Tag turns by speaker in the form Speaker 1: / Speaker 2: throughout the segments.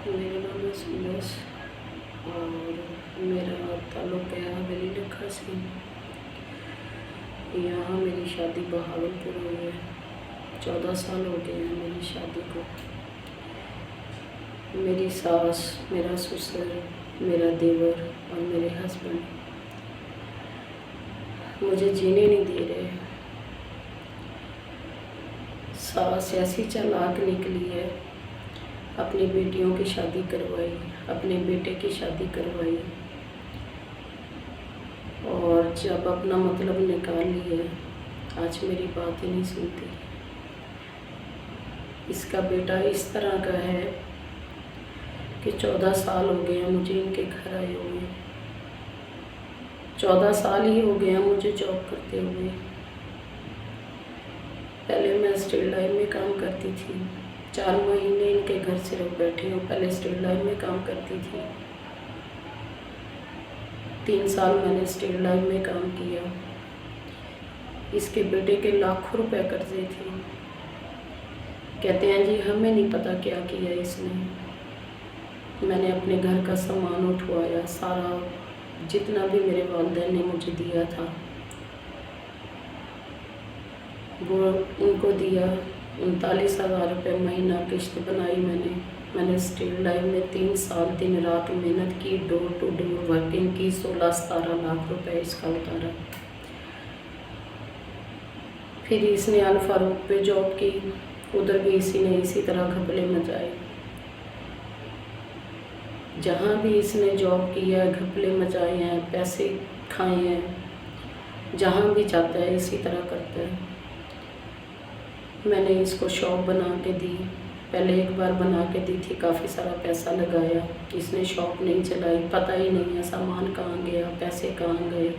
Speaker 1: मेरा नाम है सुंदस और मेरा ताल्लुक़ है हवेली लखा से। यहाँ मेरी शादी बहावलपुर हुई है। 14 साल हो गए हैं मेरी शादी को। मेरी सास, मेरा ससुर, मेरा देवर और मेरे हस्बैंड मुझे जीने नहीं दे रहे। सास ऐसी चालाक निकली है, अपनी बेटियों की शादी करवाई, अपने बेटे की शादी करवाई और जब अपना मतलब निकाल ली है, आज मेरी बात ही नहीं सुनती। इसका बेटा इस तरह का है कि 14 साल हो गए हैं मुझे इनके घर आए हुए। 14 साल ही हो गए हैं मुझे जॉब करते हुए। पहले मैं स्टील लाइन में काम करती थी। 4 महीने इनके घर सिर्फ बैठी हूँ। पहले स्टील लाइन में काम करती थी। 3 साल मैंने स्टील लाइन में काम किया। इसके बेटे के लाखों रुपए कर्जे थे। कहते हैं जी हमें नहीं पता क्या किया इसने। मैंने अपने घर का सामान उठवाया, सारा जितना भी मेरे वालिदैन ने मुझे दिया था वो उनको दिया। 39,000 रुपये महीना किश्त बनाई मैंने स्टील लाइन में 3 साल दिन रात मेहनत की, डोर टू डोर वर्किंग की। 16-17 लाख रुपए इसका उतारा। फिर इसने अल फारूक पे जॉब की, उधर भी इसी ने इसी तरह घपले मचाए। जहाँ भी इसने जॉब किया है घपले मचाए हैं, पैसे खाए हैं। जहाँ भी जाता है इसी तरह करता है। मैंने इसको शॉप बना के दी। पहले एक बार बना के दी थी, काफ़ी सारा पैसा लगाया। इसने शॉप नहीं चलाई, पता ही नहीं है सामान कहाँ गया, पैसे कहाँ गए।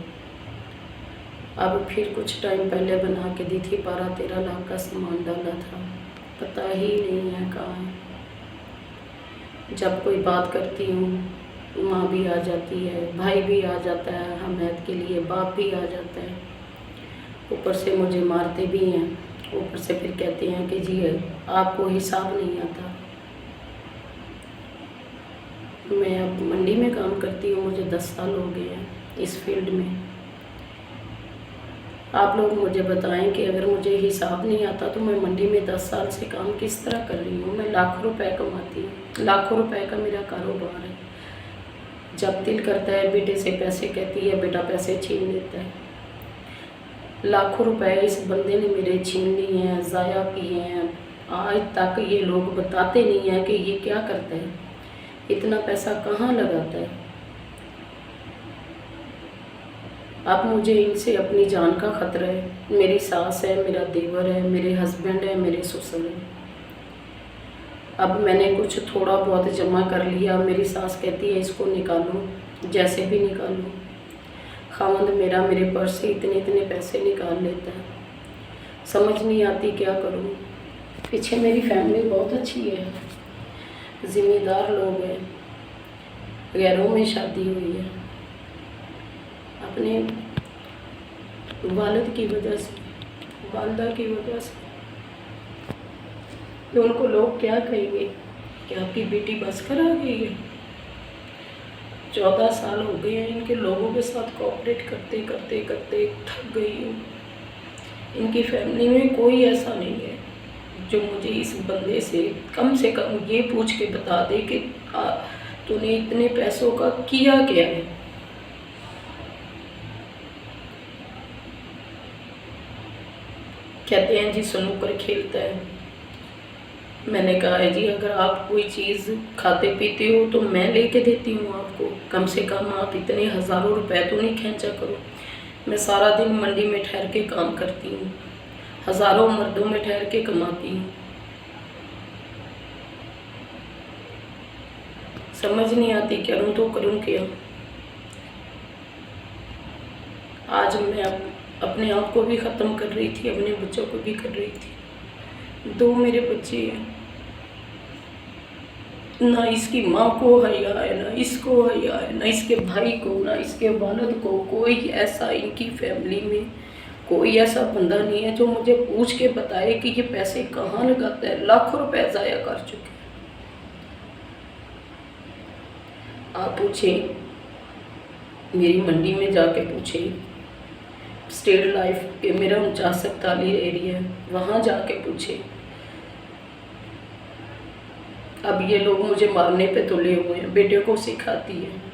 Speaker 1: अब फिर कुछ टाइम पहले बना के दी थी, 12-13 लाख का सामान डाला था, पता ही नहीं है कहाँ है। जब कोई बात करती हूँ माँ भी आ जाती है, भाई भी आ जाता है हमायत के लिए, बाप भी आ जाता है। ऊपर से मुझे मारते भी हैं। ऊपर से फिर कहते हैं कि जी आपको हिसाब नहीं आता। मैं अब मंडी में काम करती हूँ, मुझे 10 साल हो गए हैं इस फील्ड में। आप लोग मुझे बताएं कि अगर मुझे हिसाब नहीं आता तो मैं मंडी में 10 साल से काम किस तरह कर रही हूँ। मैं लाखों रुपए कमाती हूँ, लाखों रुपए का मेरा कारोबार है। जब दिल करता है बेटे से पैसे कहती है, बेटा पैसे छीन लेता है। लाखों रुपए इस बंदे ने मेरे छीन लिए हैं, ज़ाया किए हैं। आज तक ये लोग बताते नहीं हैं कि ये क्या करता है, इतना पैसा कहाँ लगाता है। अब मुझे इनसे अपनी जान का खतरा है। मेरी सास है, मेरा देवर है, मेरे हस्बैंड है, मेरे ससुर है। अब मैंने कुछ थोड़ा बहुत जमा कर लिया। मेरी सास कहती है इसको निकालो, जैसे भी निकालो। खामद मेरा मेरे पर्स से इतने पैसे निकाल लेता है। समझ नहीं आती क्या करूं। पीछे मेरी फैमिली बहुत अच्छी है, ज़िम्मेदार लोग हैं, गैरों में शादी हुई है। अपने वालिद की वजह से, वालदा की वजह से। तो उनको लोग क्या कहेंगे कि आपकी बेटी बस कर आ गई है। 14 साल हो गए हैं इनके लोगों के साथ कोऑपरेट करते करते करते थक गई हूँ। इनकी फैमिली में कोई ऐसा नहीं है जो मुझे इस बंदे से कम ये पूछ के बता दे कि तूने इतने पैसों का किया क्या है। कहते हैं जी स्नूकर खेलता है। मैंने कहा है जी अगर आप कोई चीज़ खाते पीते हो तो मैं लेके देती हूँ आपको, कम से कम आप इतने हज़ारों रुपए तो नहीं खर्चा करो। मैं सारा दिन मंडी में ठहर के काम करती हूँ, हज़ारों मर्दों में ठहर के कमाती हूँ। समझ नहीं आती करूँ तो करूँ क्या। आज मैं अपने आप को भी ख़त्म कर रही थी, अपने बच्चों को भी कर रही थी। 2 मेरे बच्चे हैं। ना इसकी माँ को हया है, ना इसको हया है, ना इसके भाई को, ना इसके वालिद को। कोई ऐसा इनकी फैमिली में कोई ऐसा बंदा नहीं है जो मुझे पूछ के बताए कि ये पैसे कहाँ लगाता है। लाखों रुपए ज़ाया कर चुके हैं। आप पूछें, मेरी मंडी में जाके पूछें, स्टेट लाइफ के मेरा 49-41 एरिया है, वहाँ जाके पूछें। अब ये लोग मुझे मारने पे तुले हुए हैं। बेटे को सिखाती है